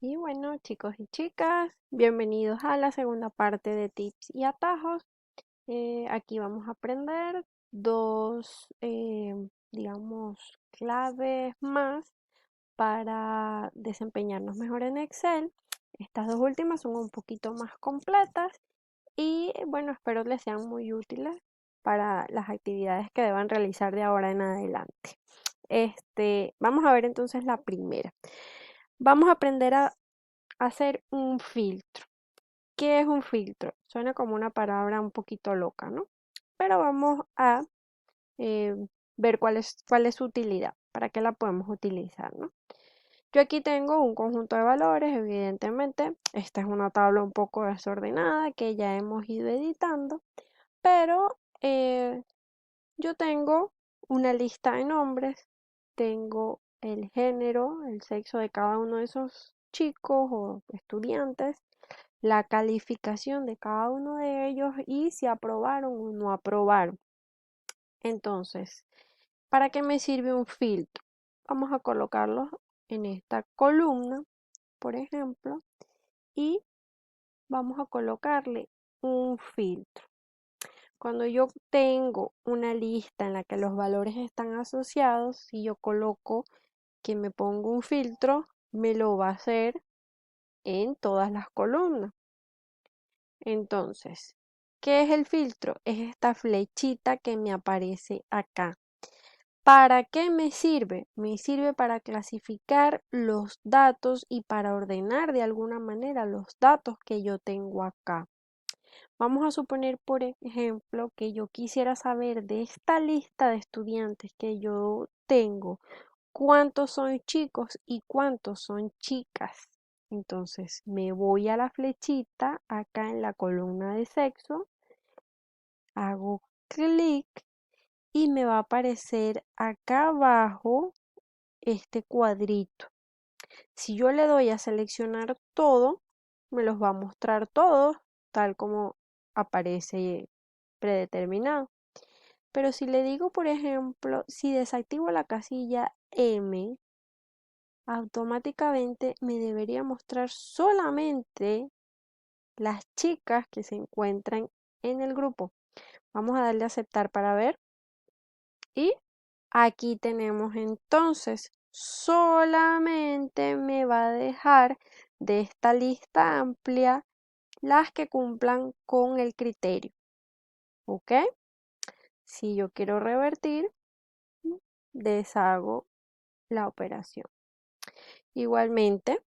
Y bueno, chicos y chicas, bienvenidos a la segunda parte de tips y atajos. Aquí vamos a aprender dos, digamos, claves más para desempeñarnos mejor en Excel. Estas dos últimas son un poquito más completas y bueno, espero les sean muy útiles para las actividades que deban realizar de ahora en adelante. Vamos a ver entonces la primera. Vamos a aprender a hacer un filtro. ¿Qué es un filtro? Suena como una palabra un poquito loca, ¿no? Pero vamos a eh, ver cuál es su utilidad, para qué la podemos utilizar, ¿no? Yo aquí tengo un conjunto de valores, evidentemente. Esta es una tabla un poco desordenada que ya hemos ido editando, pero yo tengo una lista de nombres, tengo el género, el sexo de cada uno de esos chicos o estudiantes, la calificación de cada uno de ellos y si aprobaron o no aprobaron. Entonces, ¿para qué me sirve un filtro? Vamos a colocarlos en esta columna, por ejemplo, y vamos a colocarle un filtro. Cuando yo tengo una lista en la que los valores están asociados, si yo coloco que me pongo un filtro, me lo va a hacer en todas las columnas. Entonces, ¿qué es el filtro? Es esta flechita que me aparece acá. ¿Para qué me sirve? Me sirve para clasificar los datos y para ordenar de alguna manera los datos que yo tengo acá. Vamos a suponer, por ejemplo, que yo quisiera saber de esta lista de estudiantes que yo tengo, cuántos son chicos y cuántos son chicas. Entonces me voy a la flechita acá en la columna de sexo, hago clic y me va a aparecer acá abajo este cuadrito. Si yo le doy a seleccionar todo, me los va a mostrar todos tal como aparece predeterminado. Pero si le digo, por ejemplo, si desactivo la casilla M, automáticamente me debería mostrar solamente las chicas que se encuentran en el grupo. Vamos a darle a aceptar para ver. Y aquí tenemos entonces, solamente me va a dejar de esta lista amplia las que cumplan con el criterio. ¿Ok? Si yo quiero revertir, deshago la operación. Igualmente,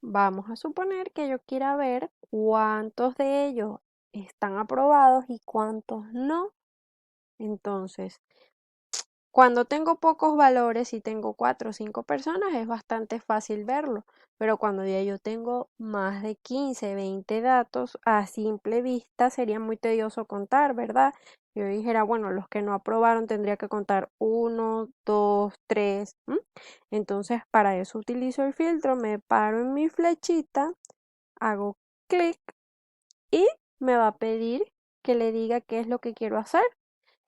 vamos a suponer que yo quiera ver cuántos de ellos están aprobados y cuántos no. Entonces, cuando tengo pocos valores y tengo 4 o 5 personas es bastante fácil verlo, pero cuando ya yo tengo más de 15, 20 datos, a simple vista sería muy tedioso contar, ¿verdad? Yo dijera, bueno, los que no aprobaron tendría que contar 1, 2, 3. Entonces, para eso utilizo el filtro, me paro en mi flechita, hago clic y me va a pedir que le diga qué es lo que quiero hacer.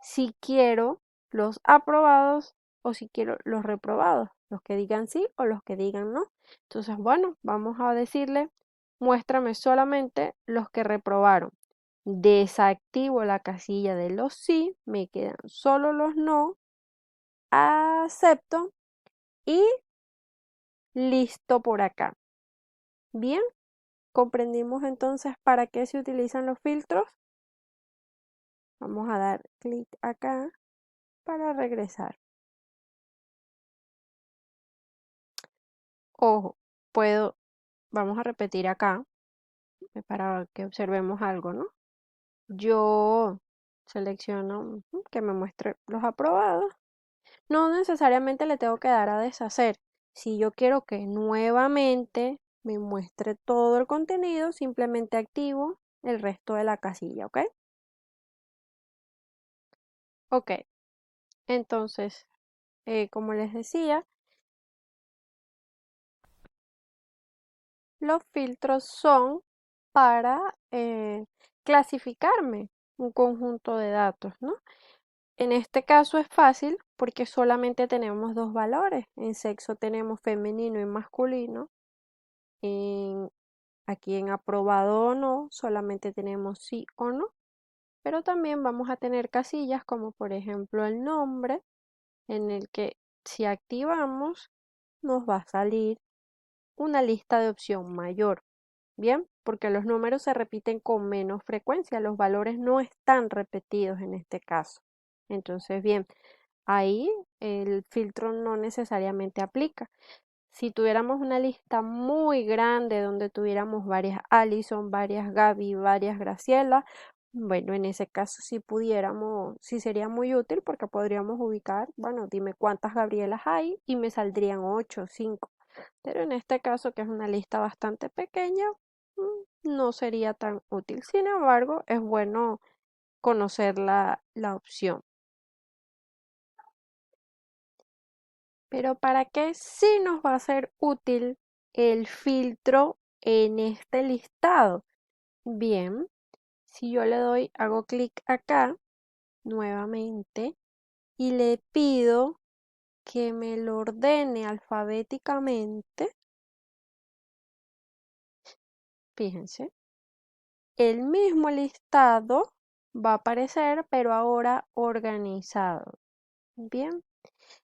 Si quiero los aprobados o si quiero los reprobados, los que digan sí o los que digan no. Entonces, bueno, vamos a decirle, muéstrame solamente los que reprobaron. Desactivo la casilla de los sí, me quedan solo los no, acepto y listo por acá. Bien, comprendimos entonces para qué se utilizan los filtros. Vamos a dar clic acá para regresar. Ojo, vamos a repetir acá para que observemos algo, ¿no? Yo selecciono que me muestre los aprobados. No necesariamente le tengo que dar a deshacer. Si yo quiero que nuevamente me muestre todo el contenido, simplemente activo el resto de la casilla, ¿ok? Ok, entonces, como les decía, los filtros son para clasificarme un conjunto de datos, ¿no? En este caso es fácil porque solamente tenemos dos valores. En sexo tenemos femenino y masculino. En, aquí en aprobado o no, solamente tenemos sí o no. Pero también vamos a tener casillas como por ejemplo el nombre, en el que si activamos nos va a salir una lista de opción mayor. Bien, porque los números se repiten con menos frecuencia, los valores no están repetidos en este caso. Entonces, bien, ahí el filtro no necesariamente aplica. Si tuviéramos una lista muy grande donde tuviéramos varias Alison, varias Gaby, varias Graciela, bueno, en ese caso sí pudiéramos, sí sería muy útil porque podríamos ubicar, bueno, dime cuántas Gabrielas hay y me saldrían 8 o 5. Pero en este caso, que es una lista bastante pequeña, no sería tan útil. Sin embargo, es bueno conocer la opción. Pero ¿para qué sí nos va a ser útil el filtro en este listado? Bien, si yo le doy, hago clic acá nuevamente y le pido que me lo ordene alfabéticamente, fíjense, el mismo listado va a aparecer, pero ahora organizado. Bien,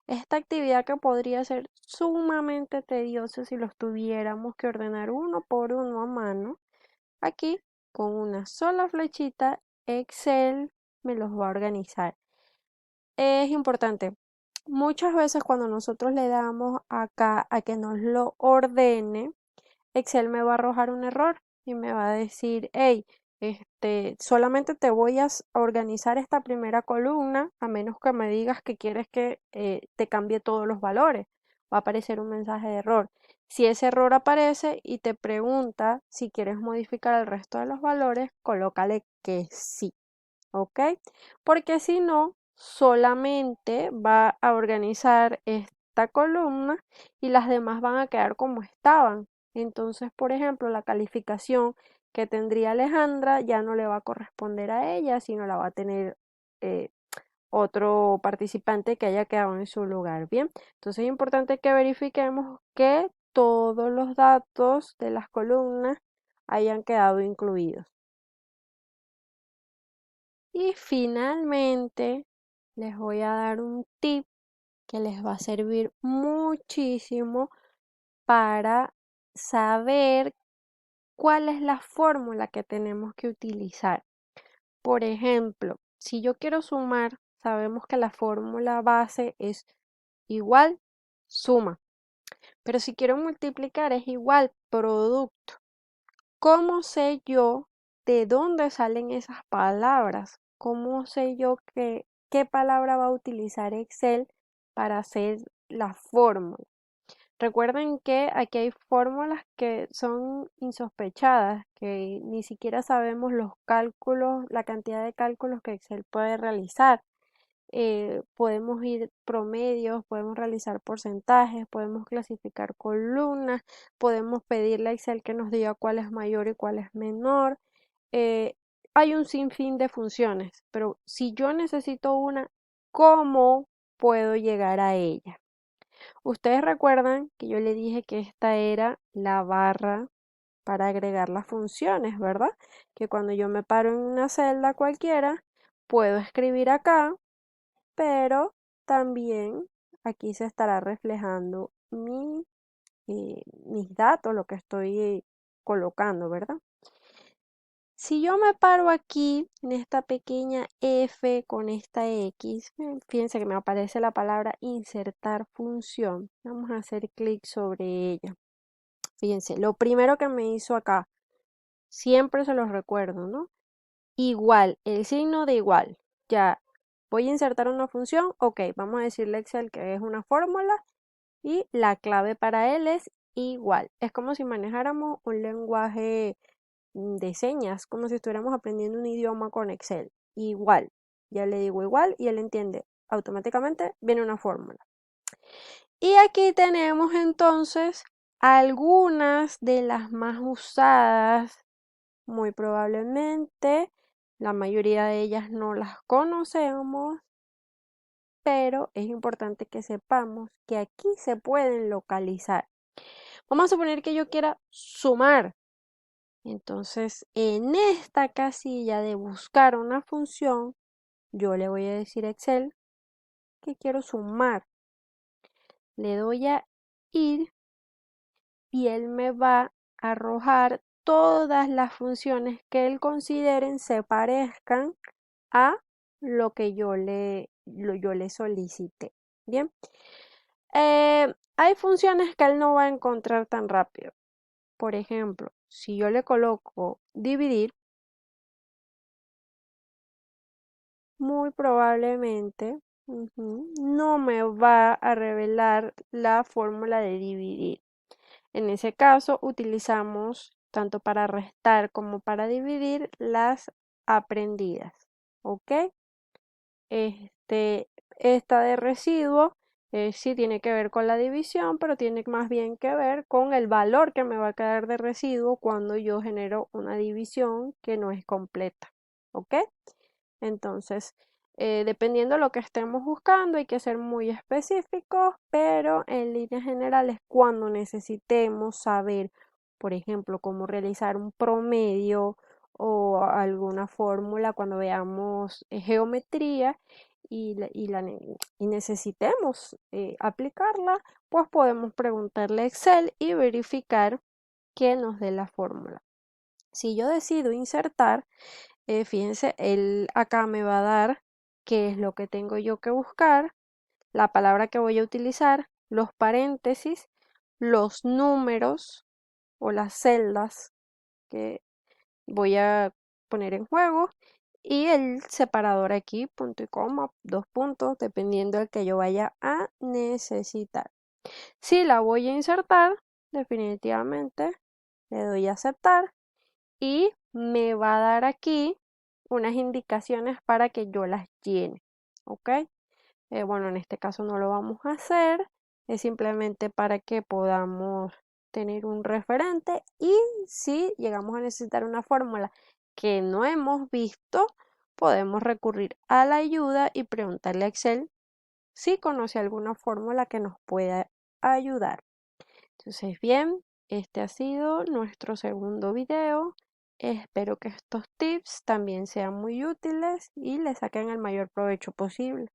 esta actividad que podría ser sumamente tediosa si los tuviéramos que ordenar uno por uno a mano, aquí con una sola flechita Excel me los va a organizar. Es importante, muchas veces cuando nosotros le damos acá a que nos lo ordene, Excel me va a arrojar un error y me va a decir, hey, solamente te voy a organizar esta primera columna a menos que me digas que quieres que te cambie todos los valores. Va a aparecer un mensaje de error. Si ese error aparece y te pregunta si quieres modificar el resto de los valores, colócale que sí. ¿Ok? Porque si no, solamente va a organizar esta columna y las demás van a quedar como estaban. Entonces, por ejemplo, la calificación que tendría Alejandra ya no le va a corresponder a ella, sino la va a tener eh, otro participante que haya quedado en su lugar. Bien, entonces es importante que verifiquemos que todos los datos de las columnas hayan quedado incluidos. Y finalmente les voy a dar un tip que les va a servir muchísimo para saber cuál es la fórmula que tenemos que utilizar. Por ejemplo, si yo quiero sumar, sabemos que la fórmula base es igual suma. Pero si quiero multiplicar es igual producto. ¿Cómo sé yo de dónde salen esas palabras? ¿Cómo sé yo qué palabra va a utilizar Excel para hacer la fórmula? Recuerden que aquí hay fórmulas que son insospechadas, que ni siquiera sabemos los cálculos, la cantidad de cálculos que Excel puede realizar. Podemos ir promedios, podemos realizar porcentajes, podemos clasificar columnas, podemos pedirle a Excel que nos diga cuál es mayor y cuál es menor. Eh, Hay un sinfín de funciones, pero si yo necesito una, ¿cómo puedo llegar a ella? Ustedes recuerdan que yo le dije que esta era la barra para agregar las funciones, ¿verdad? Que cuando yo me paro en una celda cualquiera, puedo escribir acá, pero también aquí se estará reflejando mis datos, lo que estoy colocando, ¿verdad? Si yo me paro aquí en esta pequeña F con esta X, fíjense que me aparece la palabra insertar función. Vamos a hacer clic sobre ella. Fíjense, lo primero que me hizo acá, siempre se los recuerdo, ¿no? Igual, el signo de igual. Ya, voy a insertar una función, ok, vamos a decirle a Excel que es una fórmula y la clave para él es igual. Es como si manejáramos un lenguaje de señas, como si estuviéramos aprendiendo un idioma con Excel. Igual, ya le digo igual y él entiende. Automáticamente viene una fórmula. Y aquí tenemos entonces algunas de las más usadas. Muy probablemente la mayoría de ellas no las conocemos, pero es importante que sepamos que aquí se pueden localizar. Vamos a suponer que yo quiera sumar. Entonces, en esta casilla de buscar una función, yo le voy a decir a Excel que quiero sumar. Le doy a ir y él me va a arrojar todas las funciones que él considere se parezcan a lo que yo le solicité. Bien. Hay funciones que él no va a encontrar tan rápido. Por ejemplo, si yo le coloco dividir, muy probablemente no me va a revelar la fórmula de dividir. En ese caso, utilizamos tanto para restar como para dividir las aprendidas. ¿Ok? Esta de residuo sí tiene que ver con la división, pero tiene más bien que ver con el valor que me va a quedar de residuo cuando yo genero una división que no es completa. ¿Ok? Entonces, dependiendo de lo que estemos buscando, hay que ser muy específicos, pero en líneas generales, cuando necesitemos saber, por ejemplo, cómo realizar un promedio o alguna fórmula, cuando veamos geometría y necesitemos aplicarla, pues podemos preguntarle a Excel y verificar que nos dé la fórmula. Si yo decido insertar, fíjense, él acá me va a dar qué es lo que tengo yo que buscar, la palabra que voy a utilizar, los paréntesis, los números o las celdas que voy a poner en juego y el separador aquí, punto y coma, dos puntos, dependiendo del que yo vaya a necesitar. Si la voy a insertar, definitivamente le doy a aceptar y me va a dar aquí unas indicaciones para que yo las llene. ¿Ok? Bueno, en este caso no lo vamos a hacer, es simplemente para que podamos tener un referente y si llegamos a necesitar una fórmula que no hemos visto, podemos recurrir a la ayuda y preguntarle a Excel si conoce alguna fórmula que nos pueda ayudar. Entonces, bien, este ha sido nuestro segundo video. Espero que estos tips también sean muy útiles y le saquen el mayor provecho posible.